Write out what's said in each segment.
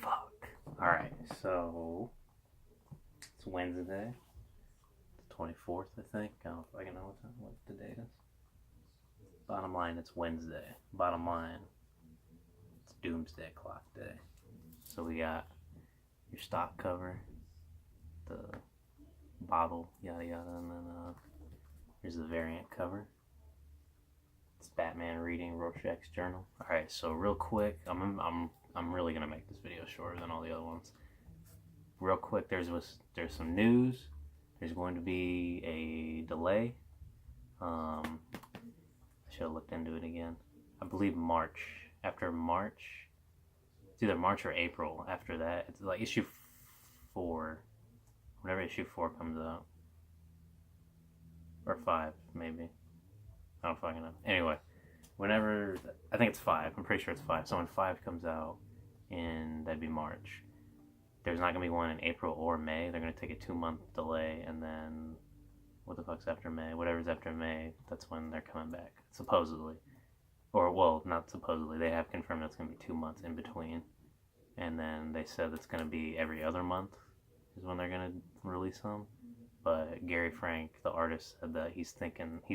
Fuck. Alright, so it's Wednesday, the 24th, I think. I don't know if I can know what the date is. Bottom line, it's Wednesday. Bottom line, it's Doomsday Clock Day. So we got your stock cover, the bottle, yada yada, and then here's the variant cover. It's Batman reading Rorschach's journal. All right, so real quick, I'm really gonna make this video shorter than all the other ones. Real quick, there's some news. There's going to be a delay. I should have looked into it again. I believe March. After March, it's either March or April. After that, it's like issue 4. Whenever issue 4 comes out, or 5 maybe. I don't fucking know. Anyway, whenever, I think it's 5. I'm pretty sure it's 5. So when 5 comes out, and that'd be March. There's not gonna be one in April or May. They're gonna take a 2-month delay, and then what the fuck's after May? Whatever's after May, that's when they're coming back, supposedly. Or well, not supposedly. They have confirmed it's gonna be 2 months in between, and then they said it's gonna be every other month is when they're gonna release them. But Gary Frank, the artist, said that he's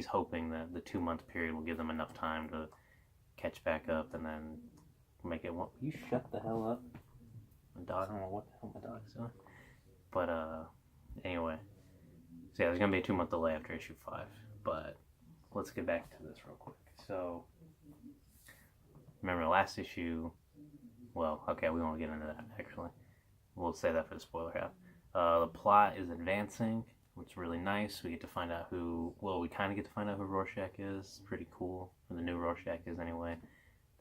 hoping that the 2-month period will give them enough time to catch back up and then make it one. You shut the hell up. My dog, I don't know what the hell my dog's doing. But anyway, so yeah, there's gonna be a 2-month delay after issue 5. But let's get back to this real quick. So remember the last issue? Well, okay, we won't get into that actually. We'll say that for the spoiler half. The plot is advancing, which is really nice. We get to find out we kind of get to find out who Rorschach is. Pretty cool. Or the new Rorschach is anyway.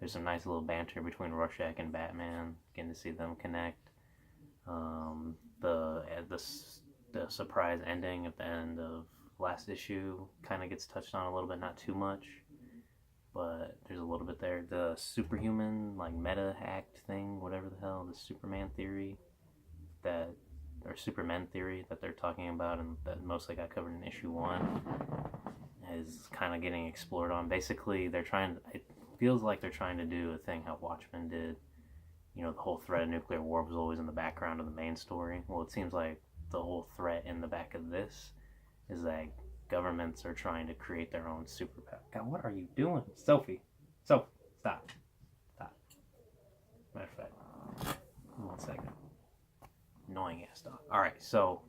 There's some nice little banter between Rorschach and Batman. Getting to see them connect. The surprise ending at the end of last issue kind of gets touched on a little bit, not too much, but there's a little bit there. The superhuman, like, meta act thing, whatever the hell, the Superman theory or Superman theory that they're talking about and that mostly got covered in issue 1 is kind of getting explored on. Basically, it feels like they're trying to do a thing how Watchmen did. You know, the whole threat of nuclear war was always in the background of the main story. Well, it seems like the whole threat in the back of this is that governments are trying to create their own superpower. God, what are you doing? Sophie, stop. Matter of fact, 1 second. Annoying ass dog. Alright, so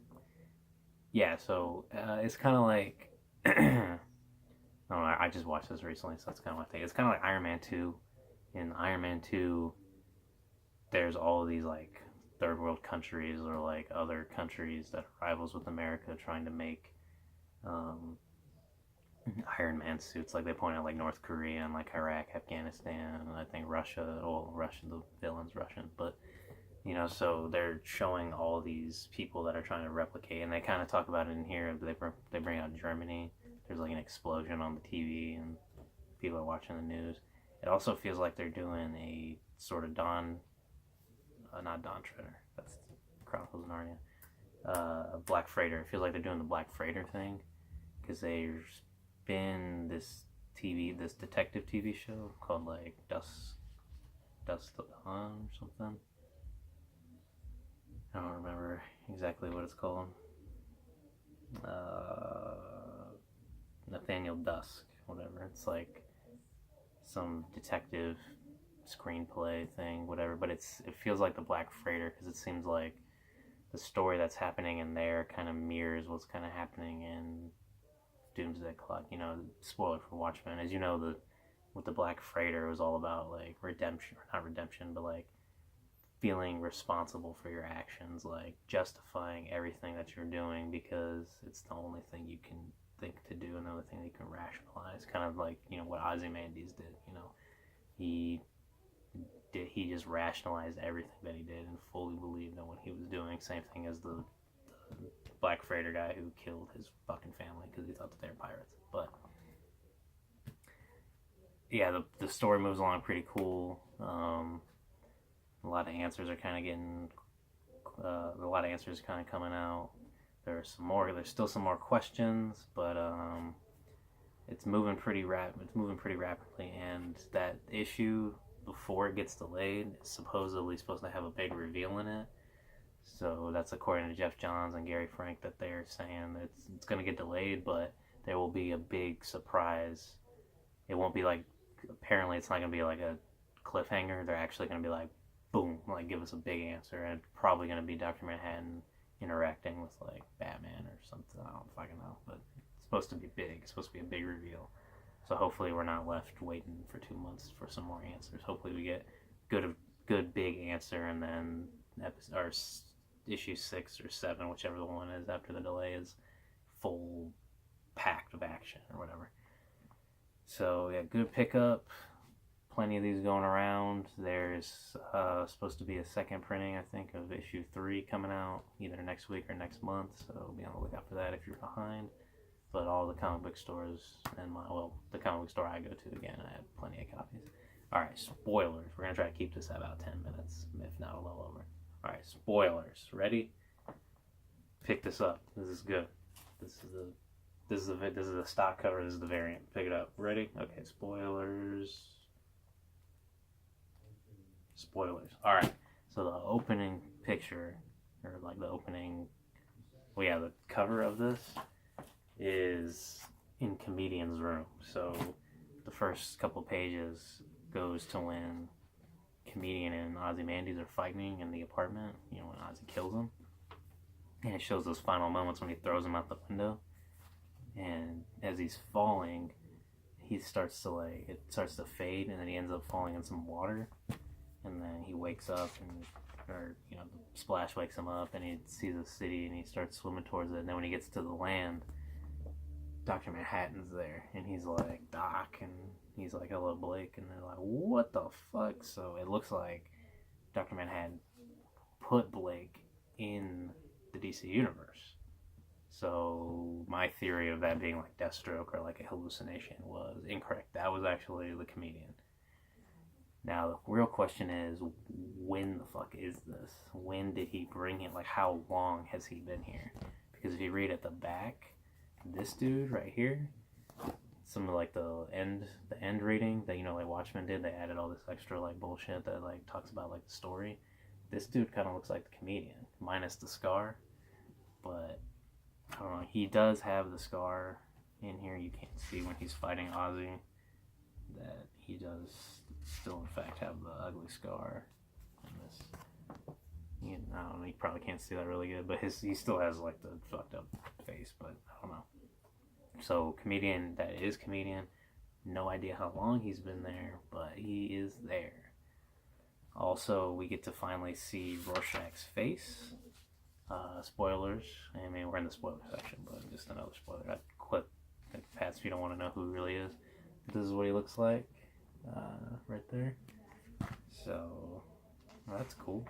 yeah, it's kind of like I don't know, I just watched this recently, so that's kind of my thing. It's kind of like Iron Man 2. In Iron Man 2, there's all of these like third world countries or like other countries that are rivals with America trying to make Iron Man suits. Like they point out like North Korea and like Iraq, Afghanistan, and I think Russia. Well, Russia, the villain's Russian, but you know, so they're showing all these people that are trying to replicate, and they kind of talk about it in here. They bring out Germany. There's like an explosion on the TV, and people are watching the news. It also feels like they're doing a sort of not Dawn Treader. That's Chronicles of Narnia. Black Freighter. It feels like they're doing the Black Freighter thing because there's been this detective TV show called like Dust to Dawn or something. I don't remember exactly what it's called. Nathaniel Dusk, whatever. It's like some detective screenplay thing, whatever. But it feels like the Black Freighter because it seems like the story that's happening in there kind of mirrors what's kind of happening in Doomsday Clock. You know, spoiler for Watchmen. As you know, with the Black Freighter, it was all about like redemption, or not redemption, but like feeling responsible for your actions, like justifying everything that you're doing because it's the only thing you can think to do, another thing that you can rationalize. Kind of like, you know, what Ozymandias did. You know, he just rationalized everything that he did and fully believed in what he was doing. Same thing as the Black Freighter guy who killed his fucking family because he thought that they were pirates. But yeah, the story moves along pretty cool. A lot of answers are kind of getting, a lot of answers kind of coming out. There's still some more questions, but it's moving pretty rapidly. And that issue, the before it gets delayed is supposedly supposed to have a big reveal in it. So that's according to Jeff Johns and Gary Frank, that they're saying that it's going to get delayed, but there will be a big surprise. It won't be like, apparently it's not going to be like a cliffhanger. They're actually going to be like, boom, like give us a big answer, and probably going to be Dr. Manhattan interacting with like Batman or something. I don't fucking know, but it's supposed to be big. It's supposed to be a big reveal. So hopefully we're not left waiting for 2 months for some more answers. Hopefully we get good big answer, and then issue 6 or 7, whichever the one is after the delay, is full packed of action or whatever. So yeah, good pickup. Plenty of these going around. There's supposed to be a second printing, I think, of issue 3 coming out either next week or next month. So be on the lookout for that if you're behind. But all the comic book stores and the comic book store I go to, again, I have plenty of copies. Alright, spoilers. We're going to try to keep this at about 10 minutes, if not a little over. Alright, spoilers. Ready? Pick this up. This is good. This is the stock cover. This is the variant. Pick it up. Ready? Okay, spoilers. Spoilers. Alright, so the opening picture, or like the opening, the cover of this is in Comedian's room. So the first couple pages goes to when Comedian and Ozymandias are fighting in the apartment, when Ozzy kills him. And it shows those final moments when he throws him out the window. And as he's falling, it starts to fade, and then he ends up falling in some water. And then he wakes up, the splash wakes him up, and he sees the city, and he starts swimming towards it. And then when he gets to the land, Dr. Manhattan's there, and he's like, Doc, and he's like, hello, Blake, and they're like, what the fuck? So it looks like Dr. Manhattan put Blake in the DC universe. So my theory of that being like Deathstroke or like a hallucination was incorrect. That was actually the Comedian. Now, the real question is, when the fuck is this? When did he bring him? Like, how long has he been here? Because if you read at the back, this dude right here, some of like the end reading that like Watchmen did, they added all this extra like bullshit that like talks about like the story. This dude kind of looks like the Comedian, minus the scar. But I don't know. He does have the scar in here. You can't see when he's fighting Ozzy that he does still in fact have the ugly scar in this. I don't know. You probably can't see that really good, but he still has like the fucked up face. But I don't know. So Comedian, that is Comedian. No idea how long he's been there, but he is there. Also, we get to finally see Rorschach's face. Spoilers. I mean, we're in the spoiler section, but just another spoiler. I clip and pass if you don't want to know who he really is. This is what he looks like, right there. So, that's cool.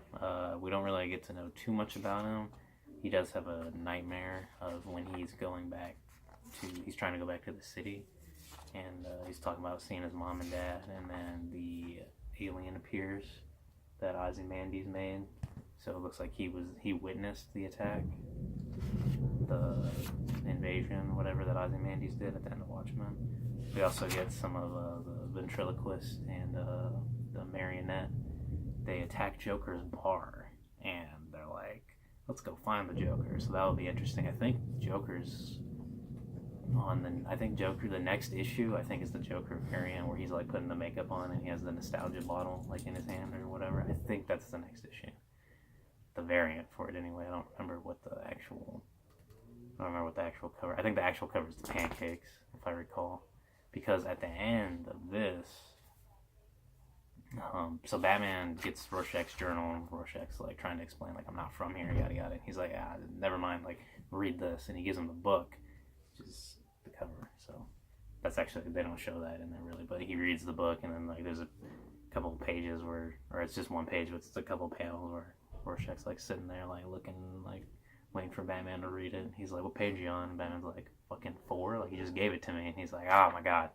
We don't really get to know too much about him. He does have a nightmare of when he's trying to go back to the city, and he's talking about seeing his mom and dad, and then the alien appears that Ozymandias made. So it looks like he witnessed the attack, the invasion, whatever that Ozymandias did at the end of Watchmen. We also get some of the ventriloquist and the marionette. They attack Joker's bar, and they're like, let's go find the Joker. So that will be interesting. I think Joker's the next issue, I think, is the Joker variant where he's like putting the makeup on and he has the nostalgia bottle like in his hand or whatever. I think that's the next issue. The variant for it anyway. I don't remember what the actual cover. I think the actual cover is the pancakes, if I recall. Because at the end of this, so Batman gets Rorschach's journal, and Rorschach's like trying to explain, like, I'm not from here, yada yada. And he's like, never mind, like, read this. And he gives him the book, which is the cover. So that's actually, they don't show that in there really, but he reads the book, and then like there's a couple of pages or it's just one page, but it's a couple of panels where Rorschach's like sitting there like looking, like waiting for Batman to read it. And he's like, what page are you on? And Batman's like, fucking 4? Like, he just gave it to me. And he's like, oh my god.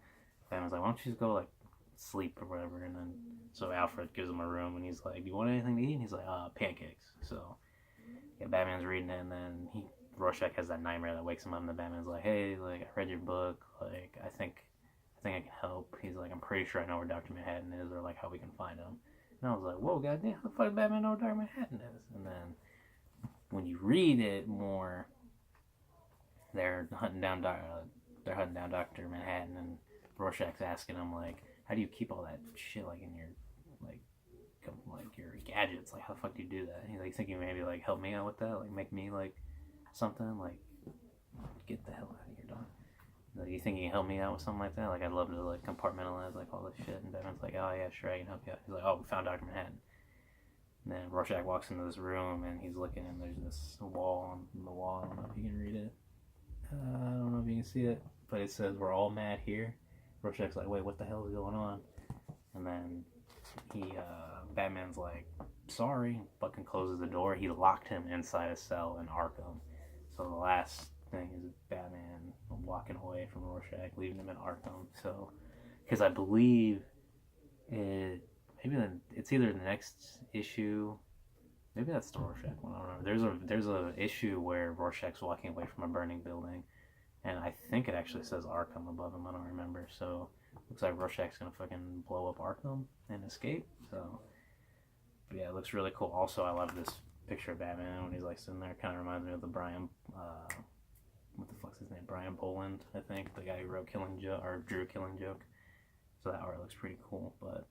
Batman's like, why don't you just go like sleep or whatever? And then so Alfred gives him a room, and he's like, do you want anything to eat? And he's like, pancakes. So yeah, Batman's reading it, and then Rorschach has that nightmare that wakes him up, and the Batman's like, hey, like, I read your book, like, I think I think I can help. He's like, I'm pretty sure I know where Dr. Manhattan is, or like how we can find him. And I was like, whoa, goddamn, how the fuck does Batman know where Dr. Manhattan is? And then when you read it more, they're hunting down Dr. Manhattan, and Rorschach's asking him like, how do you keep all that shit like in your like your gadgets? Like, how the fuck do you do that? And he's like thinking maybe like help me out with that, like make me like something, like get the hell out of here, dog. Like, you think you can help me out with something like that? Like, I'd love to like compartmentalize like all this shit. And Batman's like, oh yeah, sure, I can help you out. He's like, oh, we found Dr. Manhattan. And then Rorschach walks into this room and he's looking, and there's this wall on the wall. I don't know if you can read it. I don't know if you can see it, but it says we're all mad here. Rorschach's like, wait, what the hell is going on? And then Batman's like, sorry, fucking closes the door. He locked him inside a cell in Arkham. So the last thing is Batman walking away from Rorschach, leaving him in Arkham. So, because I believe it's either the next issue, maybe that's the Rorschach one. I don't know. There's a issue where Rorschach's walking away from a burning building, and I think it actually says Arkham above him. I don't remember. So looks like Rorschach's gonna fucking blow up Arkham and escape. So, but yeah, it looks really cool. Also, I love this picture of Batman when he's like sitting there. Kind of reminds me of the Brian, what the fuck's his name? Brian Boland, I think, the guy who wrote Killing Joke or drew Killing Joke. So that art looks pretty cool. But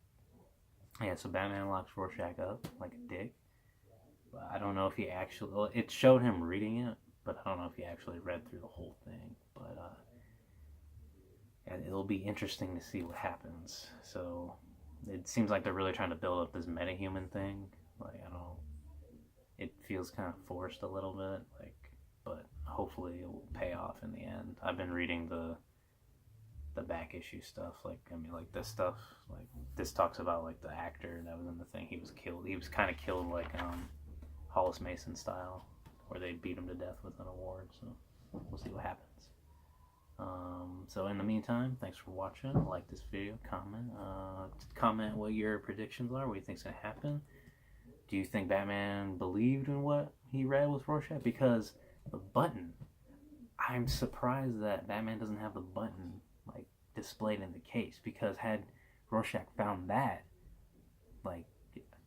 yeah, so Batman locks Rorschach up like a dick. But I don't know if he actually. Well, it showed him reading it, but I don't know if he actually read through the whole thing. But and it'll be interesting to see what happens. So it seems like they're really trying to build up this meta-human thing. Like, I don't. It feels kind of forced a little bit, like, but hopefully it will pay off in the end. I've been reading the back issue stuff, like, I mean, like, this stuff, like, this talks about, like, the actor that was in the thing. He was killed. He was kind of killed, like, Hollis Mason style, where they beat him to death with an award. So we'll see what happens. So in the meantime, thanks for watching. Like this video, comment what your predictions are, what you think's gonna happen. Do you think Batman believed in what he read with Rorschach? Because the button, I'm surprised that Batman doesn't have the button like displayed in the case, because had Rorschach found that, like,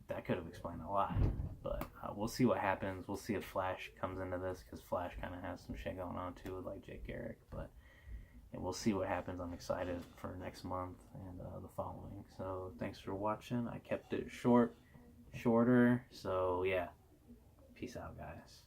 that could have explained a lot. But we'll see what happens. We'll see if Flash comes into this, because Flash kind of has some shit going on too with like Jake Garrick. But we'll see what happens. I'm excited for next month and the following. So thanks for watching. I kept it shorter. So yeah, peace out, guys.